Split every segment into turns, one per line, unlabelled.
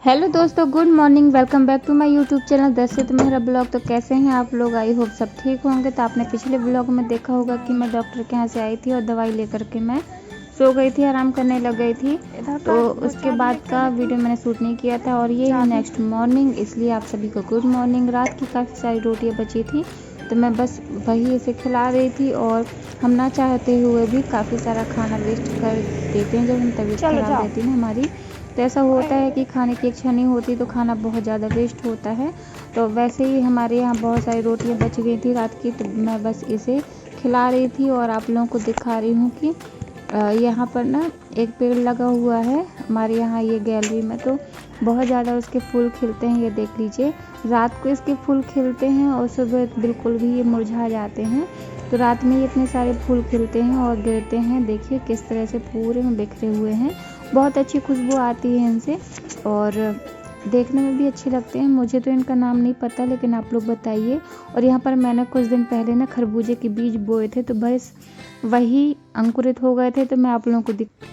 Hello दोस्तों, good morning. Welcome back to my YouTube channel Darshit Mehra blog. तो कैसे हैं आप लोग? आई होप सब ठीक होंगे। तो आपने पिछले ब्लॉग में देखा होगा कि मैं डॉक्टर के यहाँ से आई थी और दवाई लेकर के मैं सो गई थी, आराम करने लग गई थी। तो उसके बाद का वीडियो मैंने शूट नहीं किया था और ये है नेक्स्ट मॉर्निंग, इसलिए आप सभी को गुड मॉर्निंग। रात की काफ़ी सारी रोटियाँ बची थी तो मैं बस वही इसे खिला रही थी। और हम ना चाहते हुए भी काफ़ी सारा खाना वेस्ट कर देते हैं जब हम तबीयत खराब रहती है ना हमारी। तो ऐसा होता है कि खाने की इच्छा नहीं होती तो खाना बहुत ज़्यादा वेस्ट होता है। तो वैसे ही हमारे यहाँ बहुत सारी रोटियाँ बच गई थी रात की, तो मैं बस इसे खिला रही थी और आप लोगों को दिखा रही हूँ कि यहाँ पर ना एक पेड़ लगा हुआ है हमारे यहाँ ये गैलरी में। तो बहुत ज़्यादा उसके फूल खिलते हैं, ये देख लीजिए। रात को इसके फूल खिलते हैं और सुबह बिल्कुल भी ये मुरझा जाते हैं। तो रात में ये इतने सारे फूल खिलते हैं और गिरते हैं, देखिए किस तरह से पूरे में बिखरे हुए हैं। बहुत अच्छी खुशबू आती है इनसे और देखने में भी अच्छे लगते हैं। मुझे तो इनका नाम नहीं पता, लेकिन आप लोग बताइए। और यहाँ पर मैंने कुछ दिन पहले ना खरबूजे के बीज बोए थे, तो बस वही अंकुरित हो गए थे। तो मैं आप लोगों को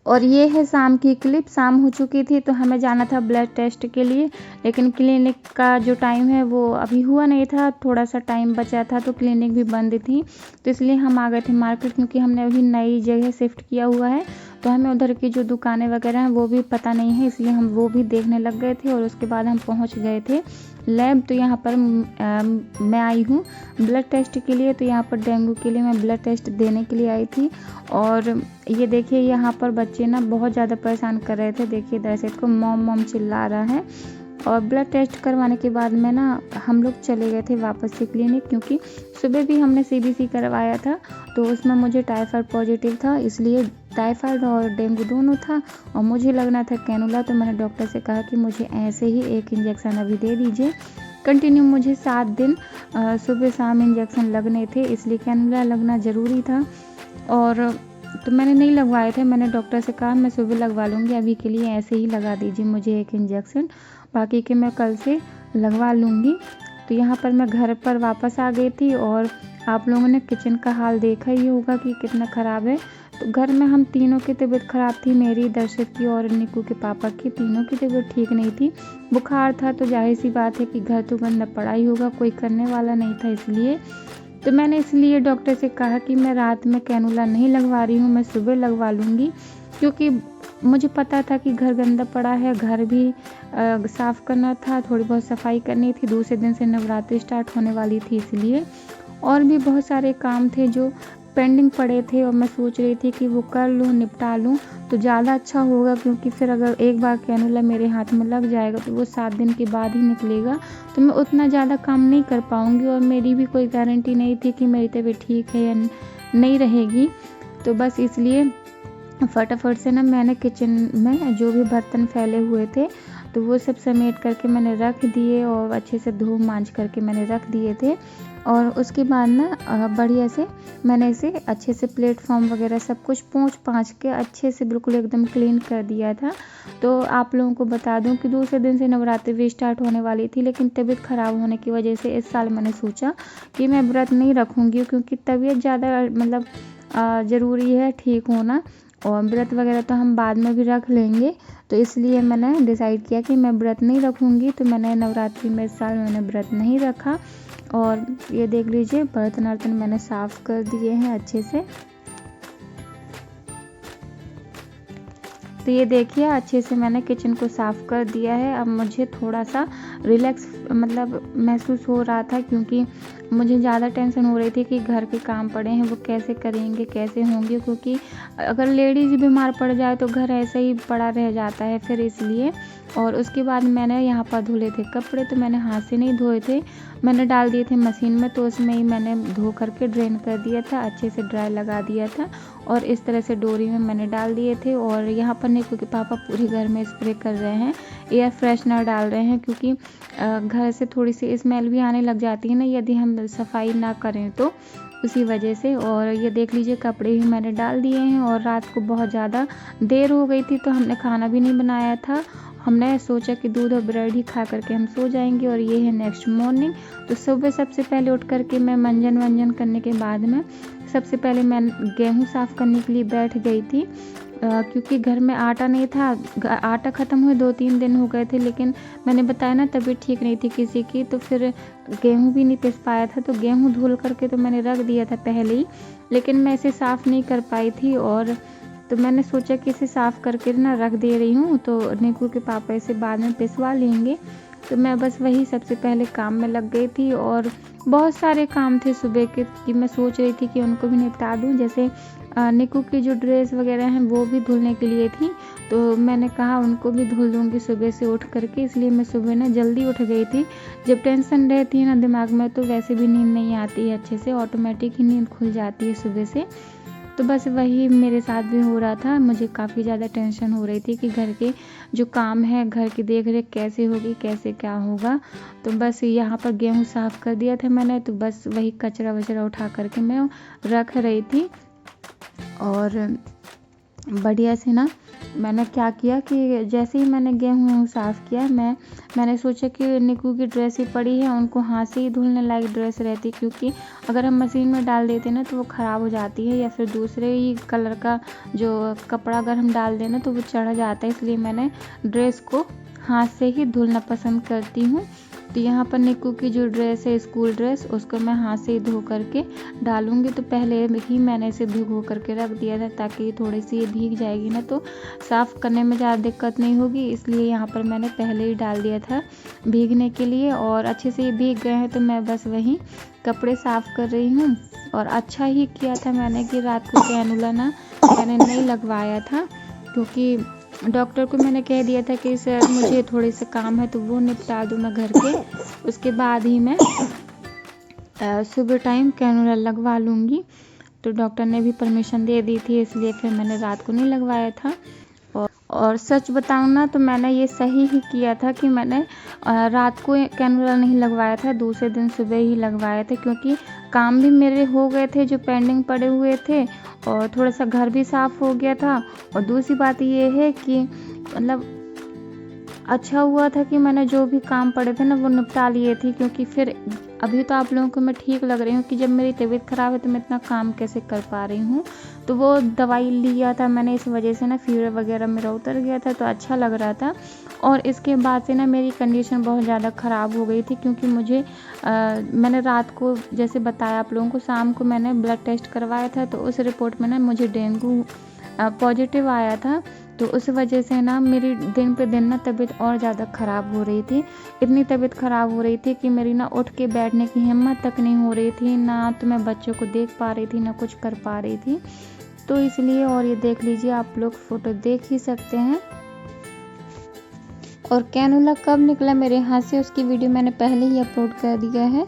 और ये है शाम की क्लिप। शाम हो चुकी थी तो हमें जाना था ब्लड टेस्ट के लिए, लेकिन क्लिनिक का जो टाइम है वो अभी हुआ नहीं था, थोड़ा सा टाइम बचा था तो क्लिनिक भी बंद थी। तो इसलिए हम आ गए थे मार्केट, क्योंकि हमने अभी नई जगह शिफ्ट किया हुआ है। तो हमें उधर की जो दुकानें वगैरह हैं वो भी पता नहीं है, इसलिए हम वो भी देखने लग गए थे। और उसके बाद हम पहुंच गए थे लैब। तो यहाँ पर मैं आई हूँ ब्लड टेस्ट के लिए। तो यहाँ पर डेंगू के लिए मैं ब्लड टेस्ट देने के लिए आई थी। और ये देखिए यहाँ पर बच्चे ना बहुत ज़्यादा परेशान कर रहे थे। देखिए दर्शक को मॉम मॉम चिल्ला रहा है। और ब्लड टेस्ट करवाने के बाद में ना हम लोग चले गए थे वापस से क्लिनिक, क्योंकि सुबह भी हमने सीबीसी करवाया था तो उसमें मुझे टाइफाइड पॉजिटिव था, इसलिए टाइफाइड और डेंगू दोनों था और मुझे लगना था कैनुला। तो मैंने डॉक्टर से कहा कि मुझे ऐसे ही एक इंजेक्शन अभी दे दीजिए। कंटिन्यू मुझे 7 दिन सुबह शाम इंजेक्शन लगने थे, इसलिए कैनुला लगना ज़रूरी था। और तो मैंने नहीं लगवाए थे। मैंने डॉक्टर से कहा मैं सुबह लगवा लूँगी, अभी के लिए ऐसे ही लगा दीजिए मुझे एक इंजेक्शन, बाकी के मैं कल से लगवा लूँगी। तो यहाँ पर मैं घर पर वापस आ गई थी और आप लोगों ने किचन का हाल देखा ही होगा कि कितना ख़राब है। तो घर में हम तीनों की तबीयत ख़राब थी, मेरी, दर्शक की और निकू के पापा की। तीनों की तबीयत ठीक नहीं थी, बुखार था। तो जाहिर सी बात है कि घर तो गंदा पड़ा ही होगा, कोई करने वाला नहीं था। इसलिए तो मैंने इसलिए डॉक्टर से कहा कि मैं रात में कैनुला नहीं लगवा रही हूँ, मैं सुबह लगवा लूँगी। क्योंकि मुझे पता था कि घर गंदा पड़ा है, घर भी साफ़ करना था, थोड़ी बहुत सफाई करनी थी। दूसरे दिन से नवरात्रि स्टार्ट होने वाली थी, इसलिए और भी बहुत सारे काम थे जो पेंडिंग पड़े थे और मैं सोच रही थी कि वो कर लूँ, निपटा लूँ तो ज़्यादा अच्छा होगा। क्योंकि फिर अगर एक बार कैनुला मेरे हाथ में लग जाएगा तो वो 7 दिन के बाद ही निकलेगा, तो मैं उतना ज़्यादा काम नहीं कर पाऊँगी और मेरी भी कोई गारंटी नहीं थी कि मेरी तबीयत ठीक है या नहीं रहेगी। तो बस इसलिए फटाफट से ना मैंने किचन में जो भी बर्तन फैले हुए थे तो वो सब समेट करके मैंने रख दिए और अच्छे से धो मांज करके मैंने रख दिए थे। और उसके बाद ना बढ़िया से मैंने इसे अच्छे से प्लेटफॉर्म वगैरह सब कुछ पोंछ पाँच के अच्छे से बिल्कुल एकदम क्लीन कर दिया था। तो आप लोगों को बता दूं कि दूसरे दिन से नवरात्रि भी स्टार्ट होने वाली थी, लेकिन तबीयत ख़राब होने की वजह से इस साल मैंने सोचा कि मैं व्रत नहीं रखूँगी, क्योंकि तबीयत ज़्यादा मतलब ज़रूरी है ठीक होना। और व्रत वगैरह तो हम बाद में भी रख लेंगे, तो इसलिए मैंने डिसाइड किया कि मैं व्रत नहीं रखूँगी। तो मैंने नवरात्रि में इस साल मैंने व्रत नहीं रखा। और ये देख लीजिए बर्तन वर्तन मैंने साफ़ कर दिए हैं अच्छे से। तो ये देखिए अच्छे से मैंने किचन को साफ़ कर दिया है। अब मुझे थोड़ा सा रिलैक्स मतलब महसूस हो रहा था, क्योंकि मुझे ज़्यादा टेंशन हो रही थी कि घर के काम पड़े हैं वो कैसे करेंगे, कैसे होंगे। क्योंकि अगर लेडीज़ बीमार पड़ जाए तो घर ऐसे ही पड़ा रह जाता है फिर, इसलिए। और उसके बाद मैंने यहाँ पर धुले थे कपड़े, तो मैंने हाथ से नहीं धोए थे, मैंने डाल दिए थे मशीन में। तो उसमें ही मैंने धो करके ड्रेन कर दिया था, अच्छे से ड्राई लगा दिया था और इस तरह से डोरी में मैंने डाल दिए थे। और यहाँ पर निकू के पापा पूरे घर में स्प्रे कर रहे हैं, एयर फ्रेशनर डाल रहे हैं, क्योंकि घर से थोड़ी सी स्मेल भी आने लग जाती है ना यदि हम सफाई ना करें तो, उसी वजह से। और ये देख लीजिए कपड़े भी मैंने डाल दिए हैं। और रात को बहुत ज़्यादा देर हो गई थी तो हमने खाना भी नहीं बनाया था, हमने सोचा कि दूध और ब्रेड ही खा करके हम सो जाएंगे। और ये है नेक्स्ट मॉर्निंग। तो सुबह सबसे पहले उठ करके मैं मंजन वंजन करने के बाद में सबसे पहले मैं गेहूँ साफ़ करने के लिए बैठ गई थी। क्योंकि घर में आटा नहीं था, आटा ख़त्म हुए 2-3 दिन हो गए थे, लेकिन मैंने बताया ना तबीयत ठीक नहीं थी किसी की, तो फिर गेहूँ भी नहीं पिस पाया था, तो गेहूँ धुल करके तो मैंने रख दिया था पहले ही, लेकिन मैं इसे साफ़ नहीं कर पाई थी। और तो मैंने सोचा कि इसे साफ़ करके ना रख दे रही हूँ, तो निकू के पापा इसे बाद में पिसवा लेंगे। तो मैं बस वही सबसे पहले काम में लग गई थी, और बहुत सारे काम थे सुबह के कि मैं सोच रही थी कि उनको भी निपटा दूँ। जैसे निकू की जो ड्रेस वगैरह हैं वो भी धुलने के लिए थी, तो मैंने कहा उनको भी धुल दूँगी सुबह से उठ करके, इसलिए मैं सुबह ना जल्दी उठ गई थी। जब टेंशन रहती है ना दिमाग में, तो वैसे भी नींद नहीं आती है अच्छे से, ऑटोमेटिक ही नींद खुल जाती है सुबह से। तो बस वही मेरे साथ भी हो रहा था, मुझे काफ़ी ज़्यादा टेंशन हो रही थी कि घर के जो काम है, घर की देख रेख कैसे होगी, कैसे क्या होगा। तो बस यहाँ पर गेहूँ साफ़ कर दिया था मैंने, तो बस वही कचरा वचरा उठा करके मैं रख रही थी। और बढ़िया से ना मैंने क्या किया कि जैसे ही मैंने गेहूँ साफ़ किया, मैंने सोचा कि निकू की ड्रेस ही पड़ी है, उनको हाथ से ही धुलने लायक ड्रेस रहती, क्योंकि अगर हम मशीन में डाल देते ना तो वो ख़राब हो जाती है, या फिर दूसरे ही कलर का जो कपड़ा अगर हम डाल दें ना तो वो चढ़ जाता है, इसलिए मैंने ड्रेस को हाथ से ही धुलना पसंद करती हूँ। तो यहाँ पर निकू की जो ड्रेस है स्कूल ड्रेस, उसको मैं हाथ से ही धो करके डालूँगी। तो पहले ही मैंने इसे भिगो करके रख दिया था, ताकि थोड़ी सी ये भीग जाएगी ना तो साफ़ करने में ज़्यादा दिक्कत नहीं होगी, इसलिए यहाँ पर मैंने पहले ही डाल दिया था भीगने के लिए। और अच्छे से ये भीग गए हैं, तो मैं बस वही कपड़े साफ़ कर रही हूँ। और अच्छा ही किया था मैंने कि रात को कैनुला ना मैंने नहीं लगवाया था, क्योंकि डॉक्टर को मैंने कह दिया था कि सर मुझे थोड़े से काम है तो वो निपटा दूँ मैं घर के, उसके बाद ही मैं सुबह टाइम कैनुला लगवा लूँगी। तो डॉक्टर ने भी परमिशन दे दी थी, इसलिए फिर मैंने रात को नहीं लगवाया था। और सच बताऊँ ना तो मैंने ये सही ही किया था कि मैंने रात को कैनुला नहीं लगवाया था, दूसरे दिन सुबह ही लगवाया था, क्योंकि काम भी मेरे हो गए थे जो पेंडिंग पड़े हुए थे, और थोड़ा सा घर भी साफ़ हो गया था। और दूसरी बात ये है कि मतलब अच्छा हुआ था कि मैंने जो भी काम पड़े थे ना वो निपटा लिए थे, क्योंकि फिर अभी तो आप लोगों को मैं ठीक लग रही हूँ कि जब मेरी तबीयत ख़राब है तो मैं इतना काम कैसे कर पा रही हूँ। तो वो दवाई लिया था मैंने, इस वजह से ना फीवर वगैरह मेरा उतर गया था, तो अच्छा लग रहा था। और इसके बाद से ना मेरी कंडीशन बहुत ज़्यादा ख़राब हो गई थी, क्योंकि मुझे मैंने रात को जैसे बताया आप लोगों को, शाम को मैंने ब्लड टेस्ट करवाया था, तो उस रिपोर्ट में ना मुझे डेंगू पॉजिटिव आया था। तो उस वजह से ना मेरी दिन पे दिन ना तबीयत और ज़्यादा ख़राब हो रही थी। इतनी तबीयत ख़राब हो रही थी कि मेरी ना उठ के बैठने की हिम्मत तक नहीं हो रही थी, ना तो मैं बच्चों को देख पा रही थी, ना कुछ कर पा रही थी। तो इसलिए, और ये देख लीजिए आप लोग फ़ोटो देख ही सकते हैं। और कैनुला कब निकला मेरे हाथ से उसकी वीडियो मैंने पहले ही अपलोड कर दिया है।